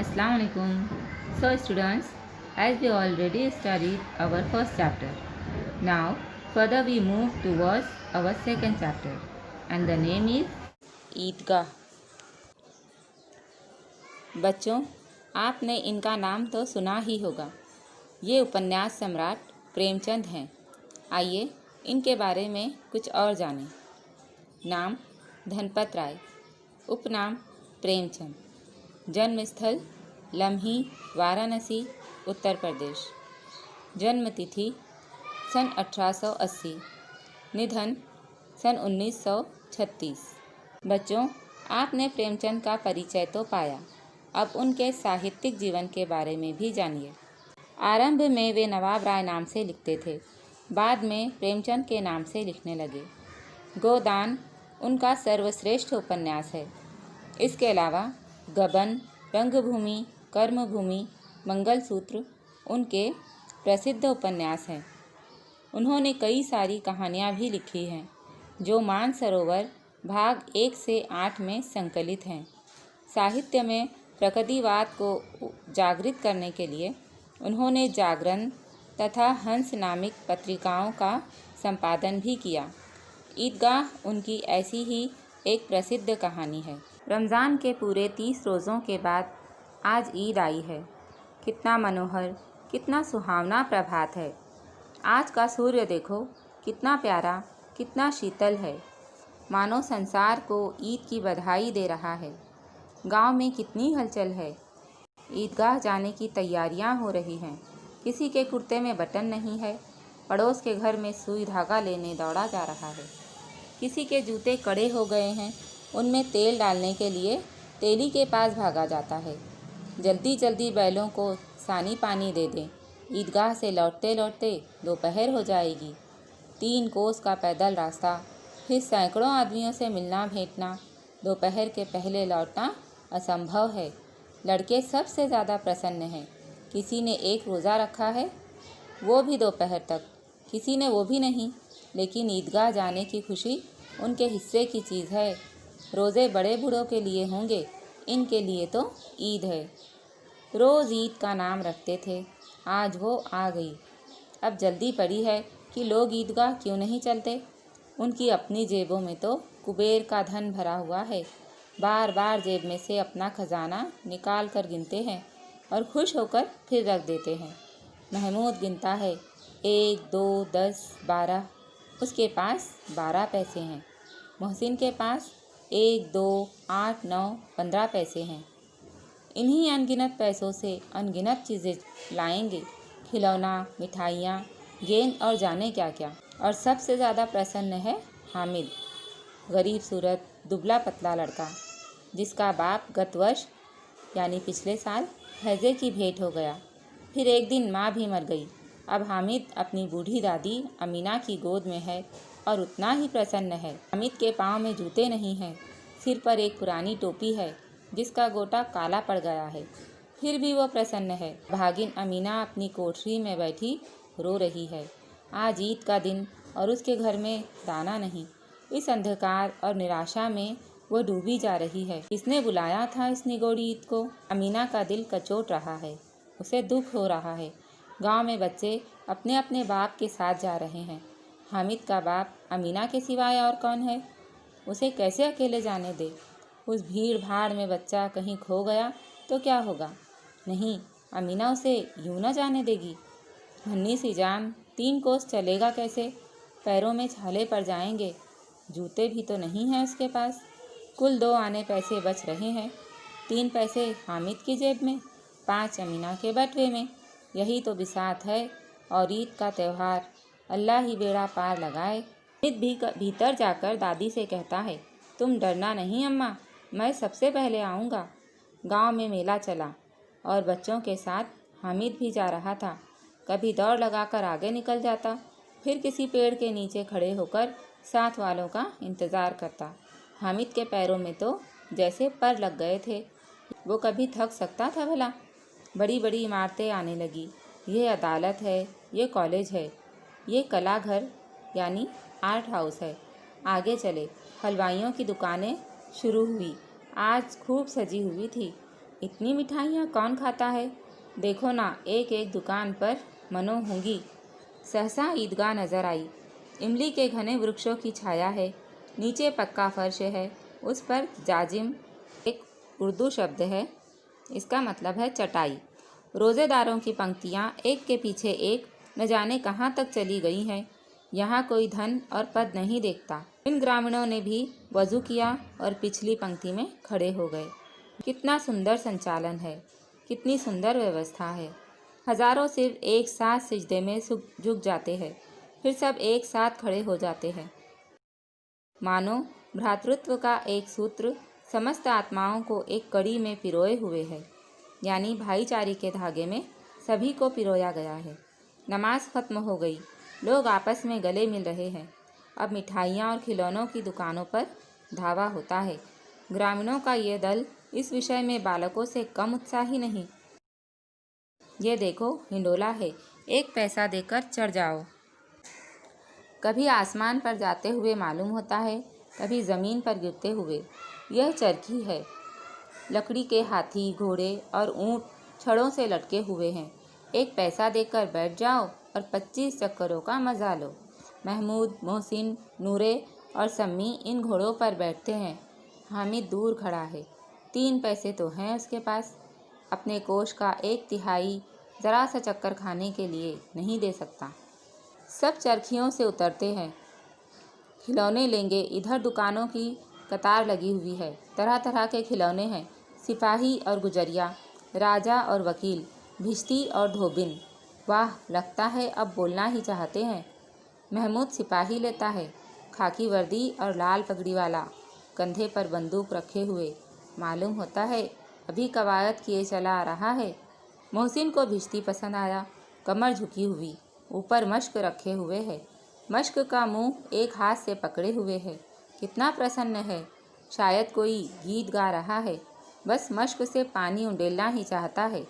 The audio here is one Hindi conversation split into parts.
Assalamu alaikum. So students, as we already studied our first chapter, now further we move towards our second chapter and the name is ईदगाह। बच्चों, आपने इनका नाम तो सुना ही होगा। ये उपन्यास सम्राट प्रेमचंद हैं। आइए इनके बारे में कुछ और जानें। नाम धनपत राय, उपनाम प्रेमचंद, जन्मस्थल लम्ही, वाराणसी, उत्तर प्रदेश, जन्म तिथि सन 1880, निधन सन 1936। बच्चों, आपने प्रेमचंद का परिचय तो पाया, अब उनके साहित्यिक जीवन के बारे में भी जानिए। आरंभ में वे नवाब राय नाम से लिखते थे, बाद में प्रेमचंद के नाम से लिखने लगे। गोदान उनका सर्वश्रेष्ठ उपन्यास है। इसके अलावा गबन, रंगभूमि, कर्मभूमि, मंगलसूत्र उनके प्रसिद्ध उपन्यास हैं। उन्होंने कई सारी कहानियाँ भी लिखी हैं, जो मानसरोवर भाग 1 से 8 में संकलित हैं। साहित्य में प्रकृतिवाद को जागृत करने के लिए उन्होंने जागरण तथा हंस नामक पत्रिकाओं का संपादन भी किया। ईदगाह उनकी ऐसी ही एक प्रसिद्ध कहानी है। रमज़ान के पूरे 30 रोज़ों के बाद आज ईद आई है। कितना मनोहर, कितना सुहावना प्रभात है। आज का सूर्य देखो, कितना प्यारा, कितना शीतल है, मानो संसार को ईद की बधाई दे रहा है। गांव में कितनी हलचल है। ईदगाह जाने की तैयारियां हो रही हैं। किसी के कुर्ते में बटन नहीं है, पड़ोस के घर में सुई धागा लेने दौड़ा जा रहा है। किसी के जूते कड़े हो गए हैं, उनमें तेल डालने के लिए तेली के पास भागा जाता है। जल्दी जल्दी बैलों को सानी पानी दे दें, ईदगाह से लौटते लौटते दोपहर हो जाएगी। 3 कोस का पैदल रास्ता, फिर सैकड़ों आदमियों से मिलना भेंटना, दोपहर के पहले लौटना असंभव है। लड़के सबसे ज़्यादा प्रसन्न हैं। किसी ने एक रोज़ा रखा है, वो भी दोपहर तक, किसी ने वो भी नहीं, लेकिन ईदगाह जाने की खुशी उनके हिस्से की चीज़ है। रोज़े बड़े बूढ़ों के लिए होंगे, इनके लिए तो ईद है। रोज़ ईद का नाम रखते थे, आज वो आ गई। अब जल्दी पड़ी है कि लोग ईदगाह क्यों नहीं चलते। उनकी अपनी जेबों में तो कुबेर का धन भरा हुआ है। बार बार जेब में से अपना खजाना निकाल कर गिनते हैं और खुश होकर फिर रख देते हैं। महमूद गिनता है 1, 2, 10, 12। उसके पास 12 पैसे हैं। मोहसिन के पास 1, 2, 8, 9, 15 पैसे हैं। इन्हीं अनगिनत पैसों से अनगिनत चीज़ें लाएंगे, खिलौना, मिठाइयाँ, गेंद और जाने क्या क्या। और सबसे ज़्यादा प्रसन्न है हामिद, गरीब सूरत, दुबला पतला लड़का, जिसका बाप गत वर्ष यानी पिछले साल हैजे की भेंट हो गया। फिर एक दिन माँ भी मर गई। अब हामिद अपनी बूढ़ी दादी अमीना की गोद में है और उतना ही प्रसन्न है। हामिद के पाँव में जूते नहीं हैं, सिर पर एक पुरानी टोपी है जिसका गोटा काला पड़ गया है, फिर भी वो प्रसन्न है। भागिन अमीना अपनी कोठरी में बैठी रो रही है। आज ईद का दिन और उसके घर में दाना नहीं। इस अंधकार और निराशा में वो डूबी जा रही है। किसने बुलाया था इस निगोड़ी ईद को? अमीना का दिल कचोट रहा है, उसे दुख हो रहा है। गांव में बच्चे अपने अपने बाप के साथ जा रहे हैं। हामिद का बाप अमीना के सिवाय और कौन है? उसे कैसे अकेले जाने दे? उस भीड़ भाड़ में बच्चा कहीं खो गया तो क्या होगा? नहीं, अमीना उसे यूं न जाने देगी। नन्ही सी जान, 3 कोस चलेगा कैसे? पैरों में छाले पड़ जाएंगे। जूते भी तो नहीं हैं उसके पास। कुल 2 आने पैसे बच रहे हैं। 3 पैसे हामिद की जेब में, 5 अमीना के बटुए में। यही तो बिसात है। और ईद का त्यौहार, अल्लाह ही बेड़ा पार लगाए। हामिद भी भीतर जाकर दादी से कहता है, तुम डरना नहीं अम्मा, मैं सबसे पहले आऊँगा। गांव में मेला चला और बच्चों के साथ हामिद भी जा रहा था। कभी दौड़ लगाकर आगे निकल जाता, फिर किसी पेड़ के नीचे खड़े होकर साथ वालों का इंतज़ार करता। हामिद के पैरों में तो जैसे पर लग गए थे। वो कभी थक सकता था भला? बड़ी बड़ी इमारतें आने लगी। ये अदालत है, ये कॉलेज है, ये कला घर यानी आर्ट हाउस है। आगे चले, हलवाइयों की दुकानें शुरू हुई। आज खूब सजी हुई थी। इतनी मिठाइयाँ कौन खाता है? देखो ना, एक एक दुकान पर मनो होंगी। सहसा ईदगाह नजर आई। इमली के घने वृक्षों की छाया है। नीचे पक्का फर्श है, उस पर जाजिम एक उर्दू शब्द है। इसका मतलब है चटाई। रोजेदारों की पंक्तियाँ एक के पीछे एक न जाने कहाँ तक चली गई हैं। यहाँ कोई धन और पद नहीं देखता। इन ग्रामीणों ने भी वजू किया और पिछली पंक्ति में खड़े हो गए। कितना सुंदर संचालन है, कितनी सुंदर व्यवस्था है। हजारों सिर्फ एक साथ सिजदे में झुक जाते हैं, फिर सब एक साथ खड़े हो जाते हैं। मानो भ्रातृत्व का एक सूत्र समस्त आत्माओं को एक कड़ी में पिरोए हुए है, यानी भाईचारे के धागे में सभी को पिरोया गया है। नमाज खत्म हो गई, लोग आपस में गले मिल रहे हैं। अब मिठाइयाँ और खिलौनों की दुकानों पर धावा होता है। ग्रामीणों का ये दल इस विषय में बालकों से कम उत्साही नहीं। ये देखो, हिंडोला है, 1 पैसा देकर चढ़ जाओ। कभी आसमान पर जाते हुए मालूम होता है, कभी ज़मीन पर गिरते हुए। यह चरखी है। लकड़ी के हाथी, घोड़े और ऊँट छड़ों से लटके हुए हैं। 1 पैसा देकर बैठ जाओ और 25 चक्करों का मजा लो। महमूद, मोहसिन, नूरे और सम्मी इन घोड़ों पर बैठते हैं। हामिद दूर खड़ा है। 3 पैसे तो हैं उसके पास। अपने कोष का 1/3 ज़रा सा चक्कर खाने के लिए नहीं दे सकता। सब चरखियों से उतरते हैं, खिलौने लेंगे। इधर दुकानों की कतार लगी हुई है। तरह तरह के खिलौने हैं, सिपाही और गुजरिया, राजा और वकील, भिश्ती और धोबिन। वाह, लगता है अब बोलना ही चाहते हैं। महमूद सिपाही लेता है, खाकी वर्दी और लाल पगड़ी वाला, कंधे पर बंदूक रखे हुए। मालूम होता है अभी कवायद किए चला आ रहा है। मोहसिन को भिश्ती पसंद आया, कमर झुकी हुई, ऊपर मश्क रखे हुए है। मश्क का मुंह एक हाथ से पकड़े हुए है। कितना प्रसन्न है, शायद कोई गीत गा रहा है, बस मश्क से पानी उंडेलना ही चाहता है।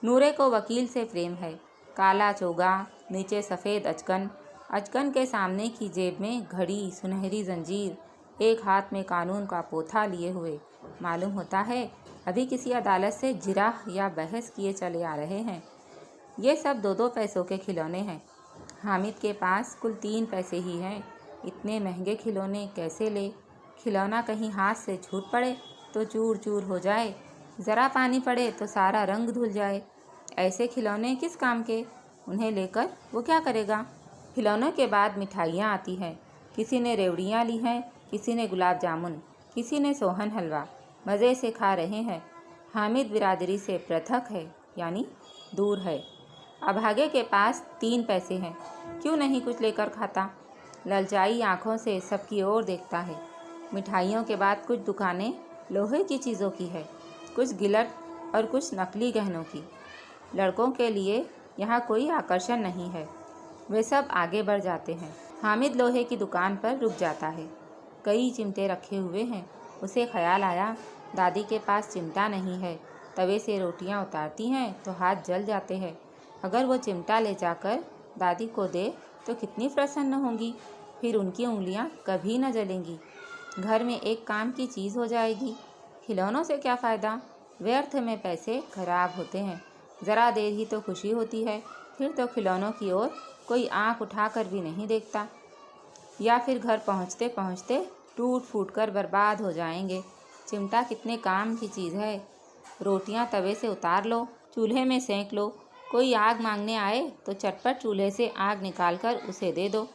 नूरे को वकील से प्रेम है। काला चोगा, नीचे सफ़ेद अचकन, अचकन के सामने की जेब में घड़ी, सुनहरी जंजीर, एक हाथ में कानून का पोथा लिए हुए। मालूम होता है अभी किसी अदालत से जिराह या बहस किए चले आ रहे हैं। ये सब 2-2 पैसों के खिलौने हैं। हामिद के पास कुल 3 पैसे ही हैं। इतने महंगे खिलौने कैसे ले? खिलौना कहीं हाथ से छूट पड़े तो चूर चूर हो जाए, ज़रा पानी पड़े तो सारा रंग धुल जाए। ऐसे खिलौने किस काम के? उन्हें लेकर वो क्या करेगा? खिलौनों के बाद मिठाइयाँ आती हैं। किसी ने रेवड़ियाँ ली हैं, किसी ने गुलाब जामुन, किसी ने सोहन हलवा। मज़े से खा रहे हैं। हामिद बिरादरी से पृथक है, यानी दूर है। अभागे के पास 3 पैसे हैं, क्यों नहीं कुछ लेकर खाता? ललचाई आँखों से सबकी ओर देखता है। मिठाइयों के बाद कुछ दुकानें लोहे की चीज़ों की है, कुछ गिलट और कुछ नकली गहनों की। लड़कों के लिए यहाँ कोई आकर्षण नहीं है, वे सब आगे बढ़ जाते हैं। हामिद लोहे की दुकान पर रुक जाता है। कई चिमटे रखे हुए हैं। उसे ख्याल आया, दादी के पास चिमटा नहीं है। तवे से रोटियाँ उतारती हैं तो हाथ जल जाते हैं। अगर वो चिमटा ले जाकर दादी को दे तो कितनी प्रसन्न होंगी, फिर उनकी उंगलियां कभी न जलेंगी। घर में एक काम की चीज़ हो जाएगी। खिलौनों से क्या फ़ायदा? व्यर्थ में पैसे खराब होते हैं। ज़रा देर ही तो खुशी होती है, फिर तो खिलौनों की ओर कोई आंख उठाकर भी नहीं देखता, या फिर घर पहुंचते पहुंचते टूट फूट कर बर्बाद हो जाएंगे। चिमटा कितने काम की चीज़ है। रोटियां तवे से उतार लो, चूल्हे में सेंक लो। कोई आग मांगने आए तो चटपट चूल्हे से आग निकालकर उसे दे दो।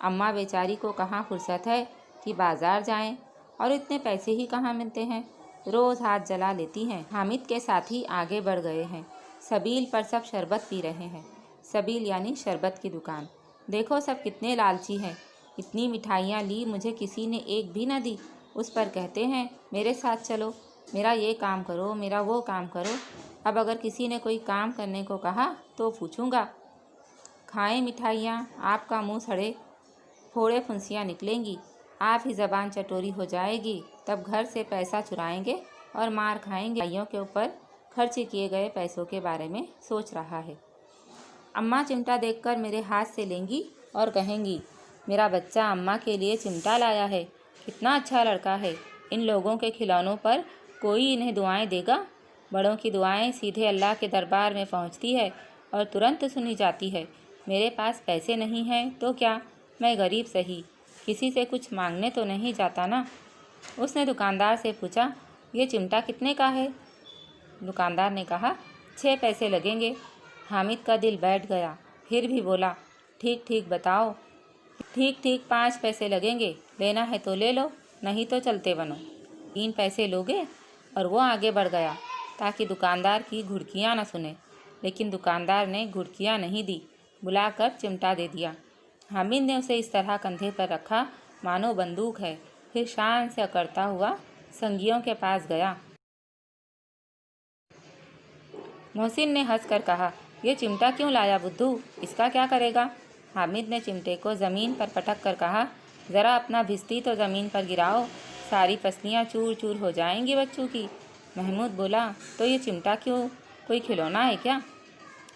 अम्मा बेचारी को कहाँ फुर्सत है कि बाज़ार जाएं, और इतने पैसे ही कहाँ मिलते हैं। रोज़ हाथ जला लेती हैं। हामिद के साथी आगे बढ़ गए हैं। सबील पर सब शरबत पी रहे हैं। सबील यानी शरबत की दुकान। देखो सब कितने लालची हैं। इतनी मिठाइयाँ ली, मुझे किसी ने एक भी न दी। उस पर कहते हैं मेरे साथ चलो, मेरा ये काम करो, मेरा वो काम करो। अब अगर किसी ने कोई काम करने को कहा तो पूछूंगा, खाएं मिठाइयाँ, आपका मुंह सड़े, फोड़े फुंसियाँ निकलेंगी, आप ही ज़बान चटोरी हो जाएगी। तब घर से पैसा चुराएंगे और मार खाएंगे। मिठाइयों के ऊपर खर्च किए गए पैसों के बारे में सोच रहा है। अम्मा चिमटा देखकर मेरे हाथ से लेंगी और कहेंगी, मेरा बच्चा अम्मा के लिए चिमटा लाया है, कितना अच्छा लड़का है। इन लोगों के खिलौनों पर कोई इन्हें दुआएं देगा? बड़ों की दुआएं सीधे अल्लाह के दरबार में पहुंचती है और तुरंत सुनी जाती है। मेरे पास पैसे नहीं हैं तो क्या, मैं गरीब सही, किसी से कुछ मांगने तो नहीं जाता ना। उसने दुकानदार से पूछा, ये चिमटा कितने का है? दुकानदार ने कहा, 6 पैसे लगेंगे। हामिद का दिल बैठ गया, फिर भी बोला, ठीक ठीक बताओ। ठीक ठीक 5 पैसे लगेंगे, लेना है तो ले लो, नहीं तो चलते बनो। 3 पैसे लोगे? और वो आगे बढ़ गया ताकि दुकानदार की घुड़कियाँ न सुने, लेकिन दुकानदार ने घुड़कियाँ नहीं दी, बुलाकर चिमटा दे दिया। हामिद ने उसे इस तरह कंधे पर रखा मानो बंदूक है, फिर शान से अकड़ता हुआ संगियों के पास गया। मोहसिन ने हंसकर कहा, ये चिमटा क्यों लाया बुद्धू, इसका क्या करेगा? हामिद ने चिमटे को ज़मीन पर पटक कर कहा, ज़रा अपना भिस्ती तो ज़मीन पर गिराओ, सारी पसलियाँ चूर चूर हो जाएंगी बच्चों की। महमूद बोला, तो ये चिमटा क्यों, कोई खिलौना है क्या?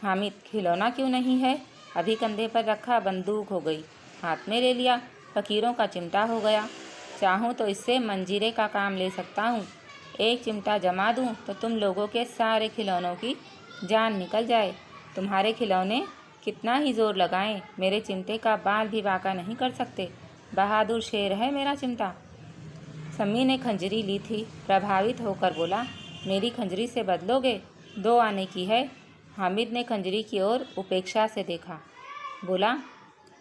हामिद, खिलौना क्यों नहीं है, अभी कंधे पर रखा बंदूक हो गई, हाथ में ले लिया फ़कीरों का चिमटा हो गया। चाहूँ तो इससे मंजीरे का काम ले सकता हूँ। एक चिमटा जमा दूँ तो तुम लोगों के सारे खिलौनों की जान निकल जाए। तुम्हारे खिलौने कितना ही जोर लगाएं, मेरे चिमटे का बाल भी बांका नहीं कर सकते। बहादुर शेर है मेरा चिमटा। सम्मी ने खंजरी ली थी, प्रभावित होकर बोला, मेरी खंजरी से बदलोगे? 2 आने की है। हामिद ने खंजरी की ओर उपेक्षा से देखा, बोला,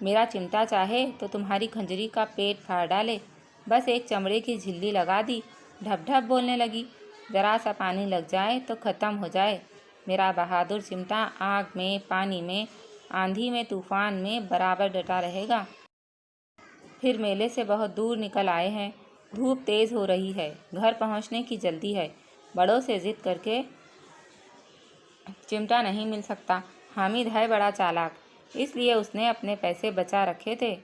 मेरा चिमटा चाहे तो तुम्हारी खंजरी का पेट फाड़ डाले। बस एक चमड़े की झिल्ली लगा दी, ढप ढप बोलने लगी, जरा सा पानी लग जाए तो ख़त्म हो जाए। मेरा बहादुर चिमटा आग में, पानी में, आंधी में, तूफान में बराबर डटा रहेगा। फिर मेले से बहुत दूर निकल आए हैं, धूप तेज़ हो रही है, घर पहुंचने की जल्दी है। बड़ों से ज़िद करके चिमटा नहीं मिल सकता। हामिद है बड़ा चालाक, इसलिए उसने अपने पैसे बचा रखे थे।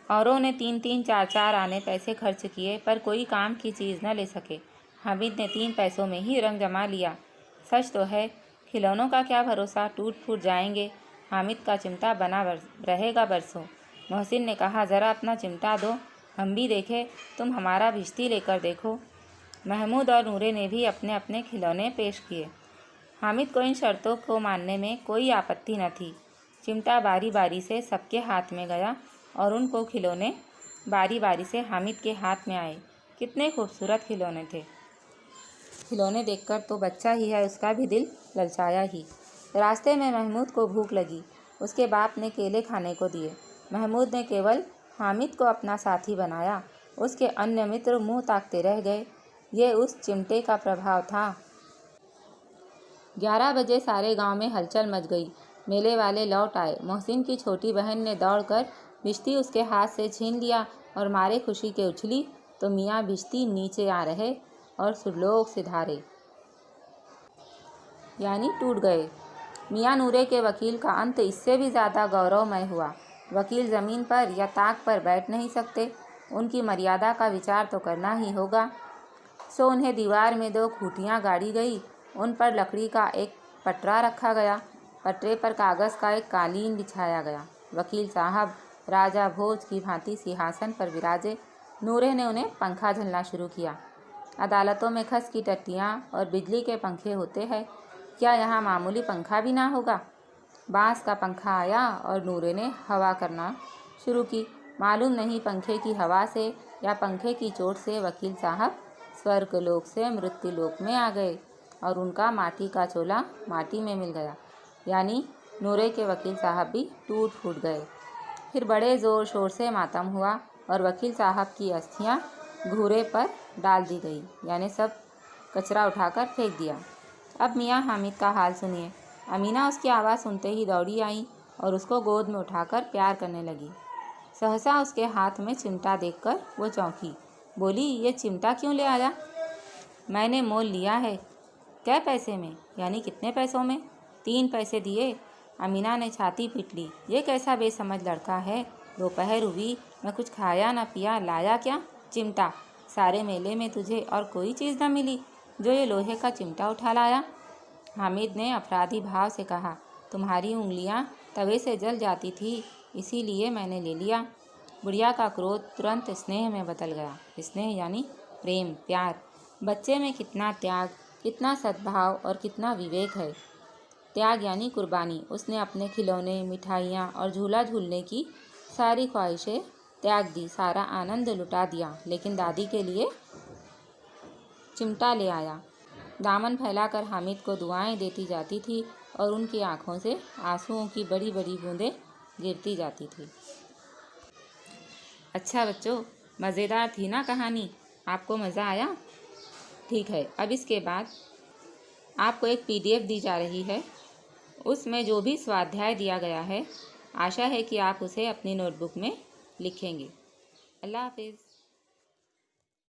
औरों ने 3-3, 4-4 आने पैसे खर्च किए पर कोई काम की चीज़ न ले सके। हामिद ने 3 पैसों में ही रंग जमा लिया। सच तो है, खिलौनों का क्या भरोसा, टूट फूट जाएंगे। हामिद का चिमटा बना रहेगा बरसों। मोहसिन ने कहा, ज़रा अपना चिमटा दो, हम भी देखें, तुम हमारा भिश्ती लेकर देखो। महमूद और नूरे ने भी अपने अपने खिलौने पेश किए। हामिद को इन शर्तों को मानने में कोई आपत्ति न थी। चिमटा बारी बारी से सबके हाथ में गया और उनको खिलौने बारी बारी से हामिद के हाथ में आए। कितने खूबसूरत खिलौने थे। खिलौने देखकर तो बच्चा ही है, उसका भी दिल ललचाया ही। रास्ते में महमूद को भूख लगी, उसके बाप ने केले खाने को दिए। महमूद ने केवल हामिद को अपना साथी बनाया, उसके अन्य मित्र मुंह ताकते रह गए। ये उस चिमटे का प्रभाव था। 11 बजे सारे गांव में हलचल मच गई। मेले वाले लौट आए। मोहसिन की छोटी बहन ने दौड़कर भिश्ती उसके हाथ से छीन लिया और मारे खुशी के उछली तो मियाँ भिश्ती नीचे आ रहे और सुरलोक सिधारे यानी टूट गए। मियाँ नूरे के वकील का अंत इससे भी ज़्यादा गौरवमय हुआ। वकील ज़मीन पर या ताक पर बैठ नहीं सकते, उनकी मर्यादा का विचार तो करना ही होगा। सो उन्हें दीवार में 2 खूंटियाँ गाड़ी गई, उन पर लकड़ी का एक पटरा रखा गया, पटरे पर कागज़ का एक कालीन बिछाया गया। वकील साहब राजा भोज की भांति सिंहासन पर विराजे। नूरे ने उन्हें पंखा झलना शुरू किया। अदालतों में खस की टट्टियाँ और बिजली के पंखे होते हैं, क्या यहाँ मामूली पंखा भी ना होगा? बांस का पंखा आया और नूरे ने हवा करना शुरू की। मालूम नहीं पंखे की हवा से या पंखे की चोट से वकील साहब स्वर्गलोक से मृत्युलोक में आ गए और उनका माटी का चोला माटी में मिल गया, यानी नूरे के वकील साहब भी टूट फूट गए। फिर बड़े ज़ोर शोर से मातम हुआ और वकील साहब की अस्थियाँ घूरे पर डाल दी गई, यानी सब कचरा उठाकर फेंक दिया। अब मियाँ हामिद का हाल सुनिए। अमीना उसकी आवाज़ सुनते ही दौड़ी आई और उसको गोद में उठाकर प्यार करने लगी। सहसा उसके हाथ में चिमटा देखकर वो चौंकी, बोली, ये चिमटा क्यों ले आया? मैंने मोल लिया है। क्या पैसे में? यानी कितने पैसों में? 3 पैसे दिए। अमीना ने छाती पीट ली, ये कैसा बेसमझ लड़का है। दोपहर हुई, मैं कुछ खाया न पिया, लाया क्या? चिमटा। सारे मेले में तुझे और कोई चीज़ न मिली जो ये लोहे का चिमटा उठा लाया? हामिद ने अपराधी भाव से कहा, तुम्हारी उंगलियां तवे से जल जाती थी, इसीलिए मैंने ले लिया। बुढ़िया का क्रोध तुरंत स्नेह में बदल गया। स्नेह यानी प्रेम, प्यार। बच्चे में कितना त्याग, कितना सद्भाव और कितना विवेक है। त्याग यानी कुर्बानी। उसने अपने खिलौने, मिठाइयाँ और झूला झूलने की सारी ख्वाहिशें त्याग दी, सारा आनंद लुटा दिया, लेकिन दादी के लिए चिमटा ले आया। दामन फैलाकर हामिद को दुआएं देती जाती थी और उनकी आंखों से आंसुओं की बड़ी बड़ी बूंदें गिरती जाती थी। अच्छा बच्चों, मज़ेदार थी ना कहानी? आपको मज़ा आया? ठीक है, अब इसके बाद आपको एक PDF दी जा रही है। उसमें जो भी स्वाध्याय दिया गया है, आशा है कि आप उसे अपनी नोटबुक में लिखेंगे। अल्लाह हाफिज़।